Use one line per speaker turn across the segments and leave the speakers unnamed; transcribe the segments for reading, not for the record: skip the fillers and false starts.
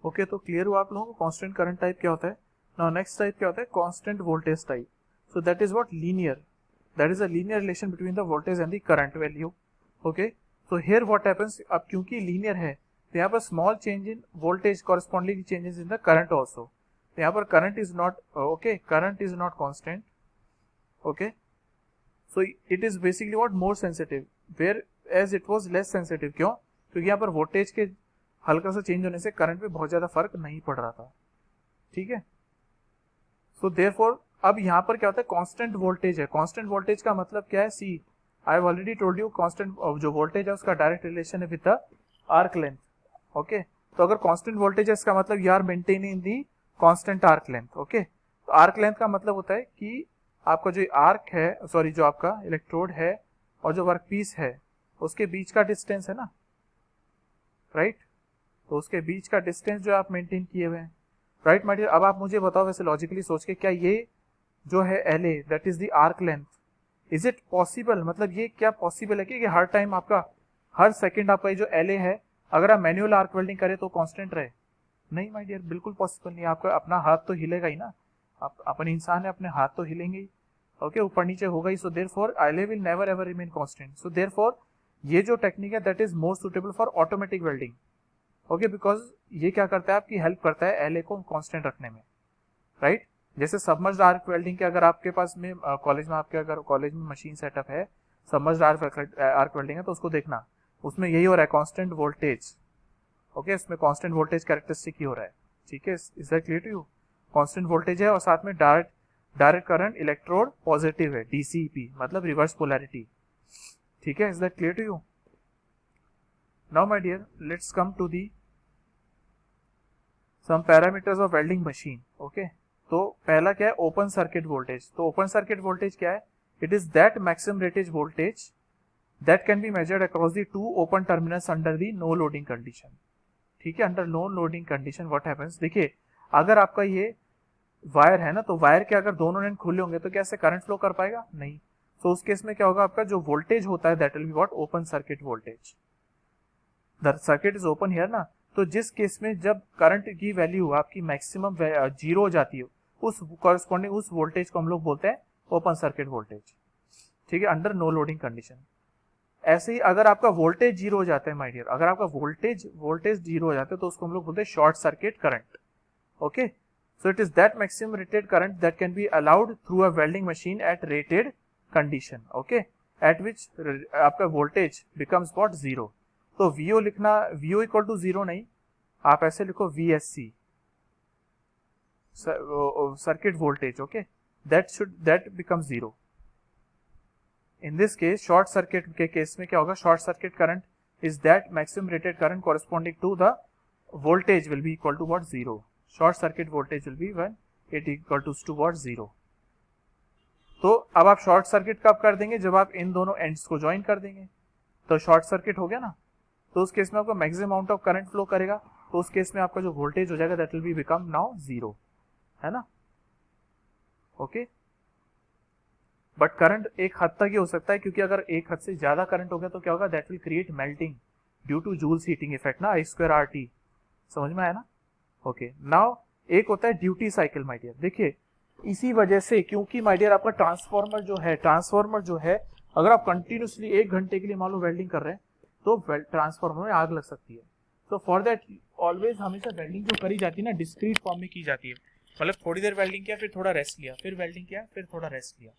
Okay, तो clear हुआ आप लोगों को कांस्टेंट करंट टाइप क्या होता है. नाउ नेक्स्ट टाइप क्या होता है, constant voltage type. So that is what linear, that is a linear relation between the voltage and the current value. Okay, so here what happens, अब क्योंकि linear है तो यहाँ पर small change in voltage corresponding changes in the current also. तो यहाँ पर current is not okay, current is not constant. Okay, so it is basically what more sensitive, whereas it was less sensitive. क्यों? क्योंकि यहाँ पर voltage के हल्का सा चेंज होने से करंट में बहुत ज्यादा फर्क नहीं पड़ रहा था. ठीक है, सो देयरफॉर अब यहाँ पर क्या होता है, कांस्टेंट वोल्टेज है. कांस्टेंट वोल्टेज का मतलब क्या है, see I have already told you, constant जो वोल्टेज है उसका डायरेक्ट रिलेशन है with the arc length. Okay, तो अगर कांस्टेंट वोल्टेज है इसका मतलब you are maintaining the constant arc length. Okay, तो आर्क लेंथ का मतलब होता है कि आपका जो आर्क है, सॉरी जो आपका इलेक्ट्रोड है और जो वर्कपीस है उसके बीच का डिस्टेंस है ना, राइट. तो उसके बीच का डिस्टेंस जो आप मेंटेन किए हुए हैं, राइट माय डियर. अब आप मुझे बताओ वैसे लॉजिकली सोच के, क्या ये जो है L A that is the arc length, is it possible, मतलब ये क्या पॉसिबल है कि हर टाइम आपका, हर सेकंड आपका ये जो एल ए है अगर आप मैनुअल आर्क वेल्डिंग करें तो कांस्टेंट रहे? नहीं माय डियर, बिल्कुल पॉसिबल नहीं. आपका अपना हाथ तो हिलेगा ही ना, आप अपन इंसान है, अपने हाथ तो हिलेंगे ही. ओके, ऊपर नीचे होगा ही. So therefore L A will never ever remain constant. So therefore ये जो टेक्निक है that is more suitable for automatic welding. Okay, because ये क्या करता है, आपकी हेल्प करता है एल ए को कांस्टेंट रखने में, राइट. जैसे सबमर्ज्ड आर्क वेल्डिंग के अगर आपके पास में कॉलेज में, आपके अगर कॉलेज में मशीन सेटअप है सबमर्ज्ड आर्क वेल्डिंग है तो उसको देखना, उसमें यही हो रहा है, कांस्टेंट वोल्टेज. ओके, इसमें कांस्टेंट वोल्टेज कैरेक्टरिस्टिक ही हो रहा है. ठीक है, is that clear to you? Constant voltage है और साथ में डायरेक्ट करंट इलेक्ट्रोड पॉजिटिव है, डीसीपी मतलब रिवर्स पोलैरिटी. ठीक है, is that clear to you? Now my dear, let's come to the some parameters of welding machine. Okay, तो पहला क्या है, ओपन सर्किट वोल्टेज. तो ओपन सर्किट वोल्टेज क्या है, it is that maximum rated voltage that can be measured across the two open terminals under the no loading condition. ठीक है, under no loading condition what happens, देखिए अगर आपका ये wire है ना, तो वायर के अगर दोनों एंड खुले होंगे तो क्या ऐसे करंट फ्लो कर पाएगा? नहीं. तो उस केस में क्या होगा, आपका जो वोल्टेज होता है that will be what, open circuit voltage. The circuit is open here ना, तो जिस केस में जब करंट की वैल्यू आपकी मैक्सिमम जीरो हो जाती है, उस कॉरेस्पॉन्डिंग उस वोल्टेज को हम लोग बोलते हैं ओपन सर्किट वोल्टेज. ठीक है, अंडर नो लोडिंग कंडीशन. ऐसे ही अगर आपका वोल्टेज जीरो हो जाता है माय डियर, अगर आपका वोल्टेज जीरो हो जाता है तो उसको हम लोग बोलते हैं short circuit current. Okay, so it is that maximum rated current that can be allowed through a welding machine at rated condition. Okay, at which आपका voltage becomes what, zero. तो VO लिखना, VO इक्वल टू जीरो नहीं, आप ऐसे लिखो VSC, circuit voltage. Okay, that becomes zero. In this case, short circuit के case में क्या होगा, short circuit current is that maximum rated current corresponding to the voltage will be equal to what, zero. Short circuit voltage will be when it equals to what, zero. तो अब आप short circuit कब कर देंगे, जब आप इन दोनों ends को ज्वाइन कर देंगे तो शॉर्ट सर्किट हो गया ना. तो उस केस में आपका maximum amount of current flow करेगा, तो उस केस में आपका जो वोल्टेज हो जाएगा that will be become now zero, है ना. ओके, बट करंट एक हद तक ही हो सकता है, क्योंकि अगर एक हद से ज्यादा करंट हो गया तो क्या होगा, that will create melting due to joules heating effect ना, I²RT. समझ में आया ना. ओके, नाउ एक होता है ड्यूटी साइकिल माय डियर. देखिए इसी वजह से, क्योंकि माय डियर आपका ट्रांसफॉर्मर जो है अगर आप कंटिन्यूसली 1 घंटे के लिए मान लो वेल्डिंग कर रहे हैं तो ट्रांसफॉर्मर में आग लग सकती है. तो फॉर दैट ऑलवेज हमेशा वेल्डिंग जो करी जाती है ना, डिस्क्रीट फॉर्म में की जाती है. मतलब थोड़ी देर वेल्डिंग किया, फिर थोड़ा रेस्ट लिया, फिर वेल्डिंग किया, फिर थोड़ा रेस्ट लिया.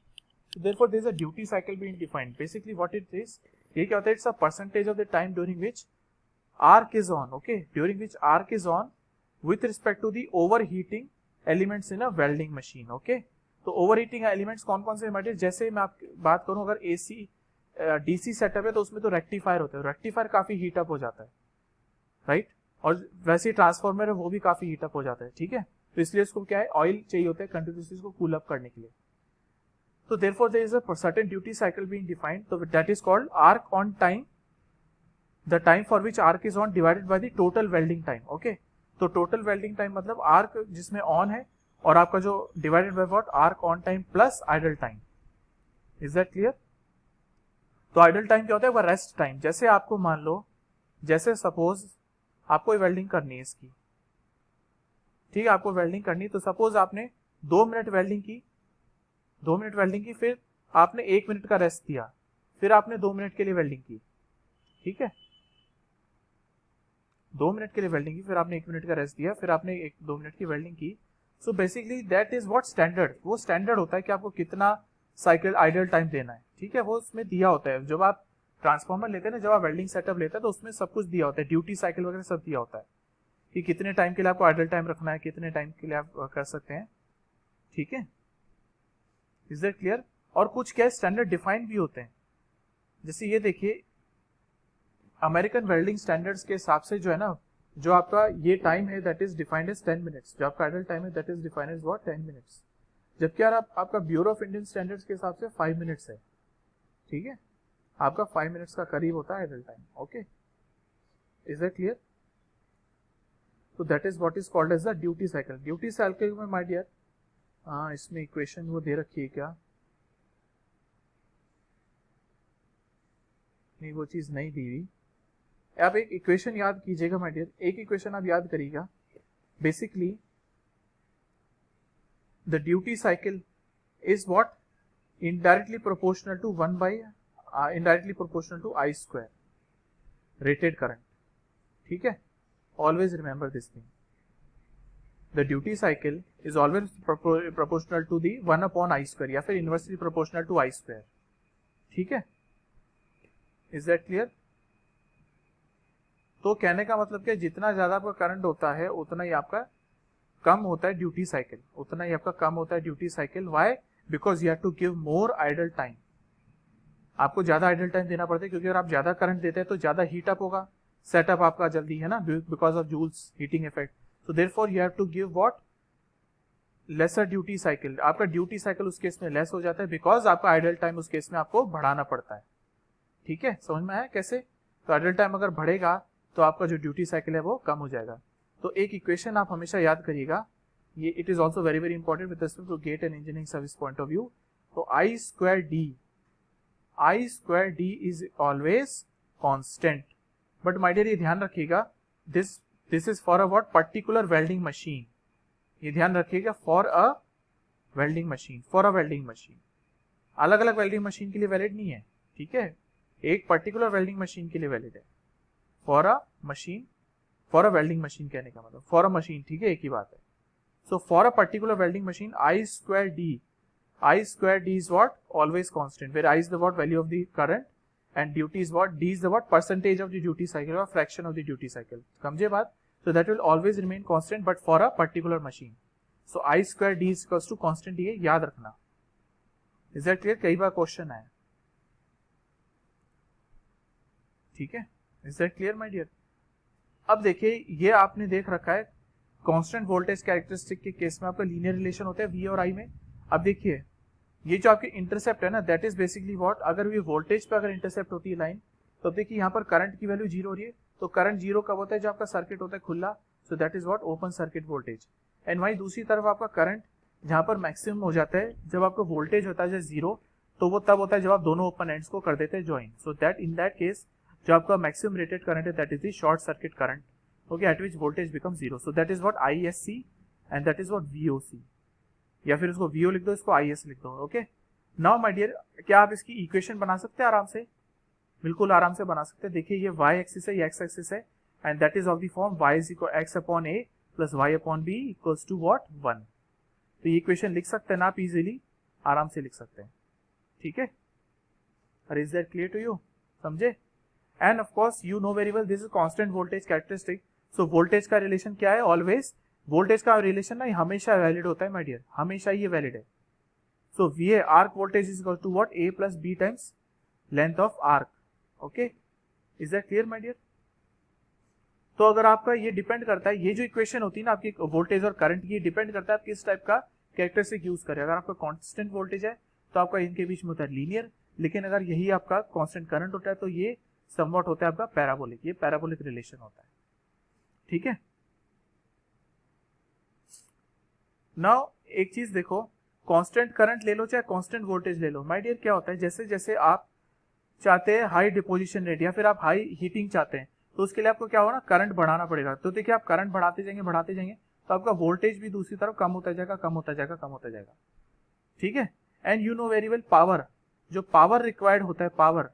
So therefore there is a duty cycle being defined. Basically what it is, ये क्या होता है, it's a percentage of the time during which arc is on. Okay, during which arc is on with respect to the overheating elements in a welding machine. Okay, तो overheating elements कौन कौन से हैं, जैसे मैं आप बात करूं, अगर AC DC सेटअप है तो उसमें तो रेक्टिफायर होता है, रेक्टिफायर काफी हीट अप हो जाता है, राइट. और वैसे ट्रांसफॉर्मर है वो भी काफी हीट अप हो जाता है. ठीक है, तो इसलिए इसको क्या है, ऑयल चाहिए होता है कंटिन्यूसली इसको कूल अप करने के लिए. So therefore there is a certain duty cycle being defined, so that is called arc on time, the time for which arc is on divided by the total welding time. Okay, तो total welding time मतलब arc जिसमें on है और आपका जो divided by what, arc on time plus idle time. Is that clear? तो idle time क्या होता है, वो rest time. जैसे आपको मान लो, जैसे सपोज आपको वेल्डिंग करनी है इसकी, ठीक है, आपको वेल्डिंग करनी, तो सपोज आपने 2 मिनट वेल्डिंग की, 2 मिनट वेल्डिंग की, फिर आपने 1 मिनट का रेस्ट दिया, फिर आपने 2 मिनट के लिए वेल्डिंग की, ठीक है, 2 मिनट के लिए वेल्डिंग की, फिर आपने 1 मिनट का रेस्ट दिया, फिर आपने 2 मिनट की वेल्डिंग की। So basically that is what standard, वो स्टैंडर्ड होता है कि आपको कितना साइकिल आइडल टाइम देना है, ठीक है, वो उसमें दिया होता है। जब आप ट्रांसफॉर्मर लेते हैं ना, जब आप वेल्डिंग सेटअप लेते हैं तो उसमें सब कुछ दिया होता है, ड्यूटी साइकिल वगैरह सब दिया होता है कि कितने टाइम के लिए आपको आइडल टाइम रखना है, कितने टाइम के लिए आप कर सकते हैं, ठीक है, इज दैट क्लियर। और कुछ क्या स्टैंडर्ड डिफाइन भी होते हैं, जैसे ये देखिए अमेरिकन वेल्डिंग स्टैंडर्ड्स के हिसाब से जो है ना, जो आपका ये टाइम है that is defined as 10 minutes, जो आपका आइडल टाइम है that is defined as what 10 minutes, जबकि यार आपका ब्यूरो ऑफ इंडियन स्टैंडर्ड्स के हिसाब से 5 मिनट्स है, ठीक है, आपका 5 मिनट्स का करीब होता है idle time, okay, is that clear. तो that is what is called as the duty cycle. Duty cycle में माय डियर, हाँ इसमें इक्वेशन वो दे रखी है क्या, नहीं वो चीज नहीं दी हुई। आप एक इक्वेशन याद कीजिएगा माय डियर, एक इक्वेशन आप याद करिएगा, basically the duty cycle is what indirectly proportional to 1 by indirectly proportional to I square rated current, ठीक है, always remember this thing, the duty cycle is always proportional to the 1 upon I square या फिर inversely proportional to I square, ठीक है, is that clear. तो कहने का मतलब कि जितना ज्यादा आपका करंट होता है उतना ही आपका कम होता है ड्यूटी साइकिल, उतना ही आपका कम होता है duty cycle. Why? Because you have to give more idle time, आपको ज्यादा आइडल टाइम देना पड़ता है, क्योंकि अगर आप ज्यादा करंट देते हैं तो ज्यादा हीट अप होगा, सेटअप आपका जल्दी, है ना, because of joules heating effect. So therefore you have to give what lesser duty cycle, आपका ड्यूटी साइकिल उस केस में लेस हो जाता है, बिकॉज आपका आइडल टाइम उस केस में आपको बढ़ाना पड़ता है, ठीक है, समझ में आया कैसे। तो आइडल टाइम अगर बढ़ेगा तो आपका जो ड्यूटी साइकिल है वो कम हो जाएगा। तो एक इक्वेशन आप हमेशा याद करिएगा, ये it is also very very important with respect to GATE and engineering service point of view. तो I square D is always constant, but my dear ये ध्यान रखिएगा, this is for a what particular welding machine, ये ध्यान रखिएगा, for a welding machine, अलग अलग welding machine के लिए वैलिड नहीं है, ठीक है, एक पर्टिकुलर वेल्डिंग मशीन के लिए वैलिड है, फॉर अ वेल्डिंग मशीन कहने का मतलब फॉर अ मशीन, ठीक है, एक ही बात है। So for a particular welding machine I square D is what always constant, where I is the what value of the current and duty is what, D is the what percentage of the duty cycle और fraction of the duty cycle, समझे बात। So that will always remain constant but for a particular machine. So I square D is equals to constant, ये याद रखना, is that clear, कई बार question है, ठीक है, is that clear my dear. अब देखिए ये आपने देख रखा है कांस्टेंट वोल्टेज कैरेक्टरिस्टिक के केस में आपका लीनियर रिलेशन होता है वी और आई में। अब देखिए ये जो आपकी इंटरसेप्ट है ना, दैट इज बेसिकली व्हाट, अगर ये वोल्टेज पे अगर इंटरसेप्ट होती है लाइन, तो देखिए यहाँ पर करंट की वैल्यू 0 हो रही है, तो करंट 0 कब होता है, जब आपका सर्किट होता है खुला, सो that is what open circuit voltage. And वहीं दूसरी तरफ आपका करंट जहां पर मैक्सिमम हो जाता है, जब आपका वोल्टेज होता है 0, तो वो तब होता है जब आप दोनों ओपन एंड्स को कर देते हैं join. So that in that case जो आपका मैक्सिमम रेटेड करंट है that is the short circuit current, okay, eight which voltage become 0। So that is what ISC and that is what VOC, या फिर उसको VO लिख दो, इसको IS लिख दो, ओके। नाउ माय डियर, क्या आप इसकी इक्वेशन बना सकते हैं आराम से, बिल्कुल आराम से बना सकते हैं। देखिए ये y एक्सिस है, ये x एक्सिस है, and that is of the form y is equal x upon a plus y upon b equals to what 1। तो ये इक्वेशन लिख सकते हैं ना आप इजीली, आराम से लिख सकते हैं, ठीक है। और is that clear to you, समझे। And of course you know very well this is constant voltage characteristic. So voltage का रिलेशन क्या है, ऑलवेज वोल्टेज का रिलेशन ना हमेशा वैलिड होता है माय डियर, हमेशा ये वैलिड है। So VA arc voltage is equal to what A plus B times length of arc, okay, is that clear my dear. तो अगर आपका ये डिपेंड करता है, ये जो इक्वेशन होती है ना आपकी वोल्टेज और करंट की, डिपेंड करता है आप किस टाइप का कैरेक्टरिस्टिक यूज करें। अगर आपका कांस्टेंट वोल्टेज है तो आपका इनके बीच में होता है लीनियर, लेकिन अगर यही आपका कांस्टेंट करंट होता है तो ये समवॉट होता है आपका पैराबोलिक, ये पैराबोलिक रिलेशन होता है, ठीक है। नाउ एक चीज देखो, कांस्टेंट करंट ले लो चाहे कांस्टेंट वोल्टेज ले लो, माय डियर क्या होता है, जैसे जैसे आप चाहते हैं हाई डिपोजिशन रेट या फिर आप हाई हीटिंग चाहते हैं, तो उसके लिए आपको क्या होगा ना, करंट बढ़ाना पड़ेगा। तो देखिए आप करंट बढ़ाते जाएंगे तो आपका वोल्टेज भी दूसरी तरफ कम होता जाएगा, कम होता जाएगा, कम होता जाएगा, ठीक है। And you know very well power, जो पावर रिक्वायर्ड होता है, power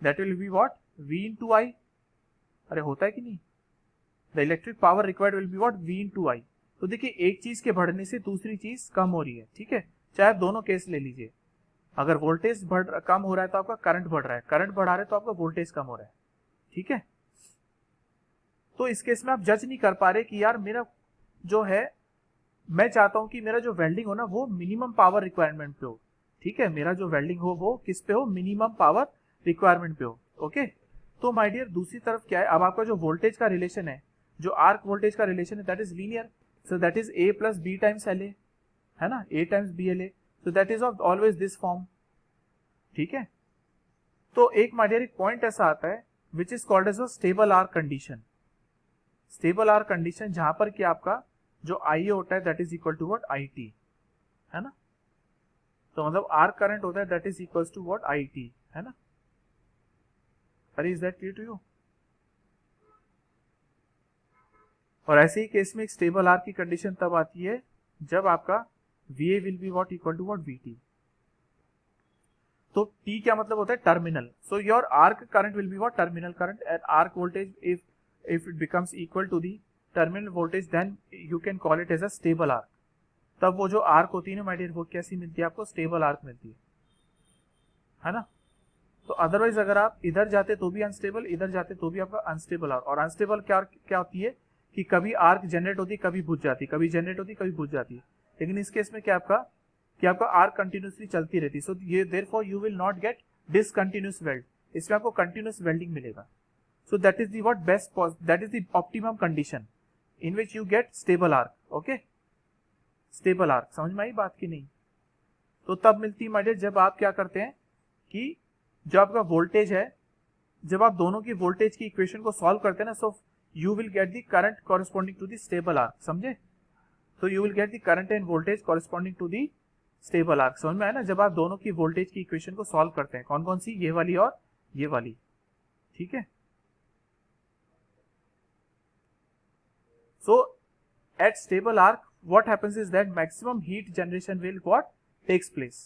that will be what, V into I, अरे होता है कि नहीं, the electric power required will be what, V into I। तो देखिए एक चीज के बढ़ने से दूसरी चीज कम हो रही है, ठीक है, चाहे आप दोनों केस ले लीजिए। अगर वोल्टेज कम हो रहा है तो आपका करंट बढ़ रहा है, करंट बढ़ा रहे तो आपका वोल्टेज कम हो रहा है, ठीक है। तो इस केस में आप जज नहीं कर पा रहे कि यार मेरा जो है, मैं चाहता हूं कि मेरा जो वेल्डिंग हो ना वो मिनिमम पावर रिक्वायरमेंट पे हो, ठीक है, मेरा जो वेल्डिंग हो वो किस पे हो, मिनिमम पावर रिक्वायरमेंट पे हो, ओके। तो माय डियर दूसरी तरफ क्या है, अब आपका जो वोल्टेज का रिलेशन है, जो आर्क वोल्टेज का रिलेशन है, that is linear, so that is A plus B times LA, है ना, A times BLA, so that is of always this form, ठीक है। तो एक माय डियर एक पॉइंट ऐसा आता है which is called as a stable arc condition, stable arc condition, जहां पर कि आपका जो IA होता है that is equal to what, IT, है ना। तो मतलब आर्क करंट होता है that is equal to what, IT, है ना। अरे is that clear to you. और ऐसे ही केस में एक स्टेबल आर्क की कंडीशन तब आती है जब आपका VA will be what, equal to what, VT। तो T क्या मतलब होता है, terminal, so your arc current will be what, terminal current, and arc voltage if it becomes equal to the terminal voltage then you can call it as a stable arc। तब वो जो arc होती है ना my dear, वो कैसी मिलती है आपको, स्टेबल आर्क मिलती है ना। तो अदरवाइज अगर आप इधर जाते तो भी अनस्टेबल, इधर जाते तो भी आपका अनस्टेबल आर्क। और अनस्टेबल क्या क्या होती है कि कभी आर्क जनरेट होती, कभी बुझ जाती, कभी जनरेट होती, कभी बुझ जाती। लेकिन इस केस में क्या आपका, कि आपका आर्क कंटिन्यूसली चलती रहती, सो ये therefore you will not gate discontinuous weld, इसमें आपको कंटिन्यूअस वेल्डिंग मिलेगा। So that is the what best, that is the optimum condition in which you get stable arc, okay, stable arc, समझ में आई बात की नहीं। तो तब मिलती है माय डियर जब आप क्या करते हैं कि जो आपका वोल्टेज है, जब आप दोनों की वोल्टेज की इक्वेशन को सॉल्व करते हैं ना, so you will get the current corresponding to the stable arc, समझे। तो you will get the current and voltage corresponding to the stable arc, समझ में आया ना, जब आप दोनों की वोल्टेज की इक्वेशन को सॉल्व करते हैं, कौन कौन सी, ये वाली और ये वाली, ठीक है। So at stable arc, what happens is that maximum heat generation will what takes place.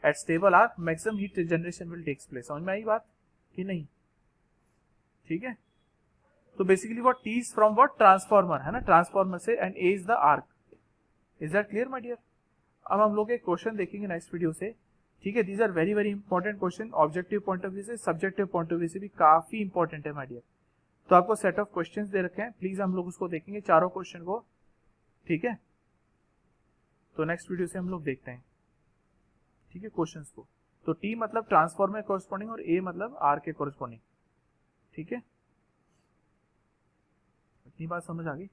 At stable arc, maximum heat generation will takes place. समझ में आई बात कि नहीं, ठीक है। तो basically what T is from what, transformer, है ना, ट्रांसफॉर्मर से, and A is the arc. Is that clear my dear? अब हम लोग एक क्वेश्चन देखेंगे नेक्स्ट वीडियो से, ठीक है। These are very very important question, objective point of view से, सब्जेक्टिव पॉइंट ऑफ व्यू से भी काफी इंपॉर्टेंट है माय डियर। तो आपको सेट ऑफ क्वेश्चंस दे रखे हैं, प्लीज हम लोग उसको देखेंगे, चारों क्वेश्चन को, ठीक है। तो नेक्स्ट वीडियो से हम लोग देखते हैं, ठीक है, क्वेश्चंस को। तो T मतलब ट्रांसफॉर्मर कॉरेस्पॉन्डिंग और A मतलब आर के कॉरेस्पॉन्डिंग, ठीक है। इतनी बात समझ आ गई।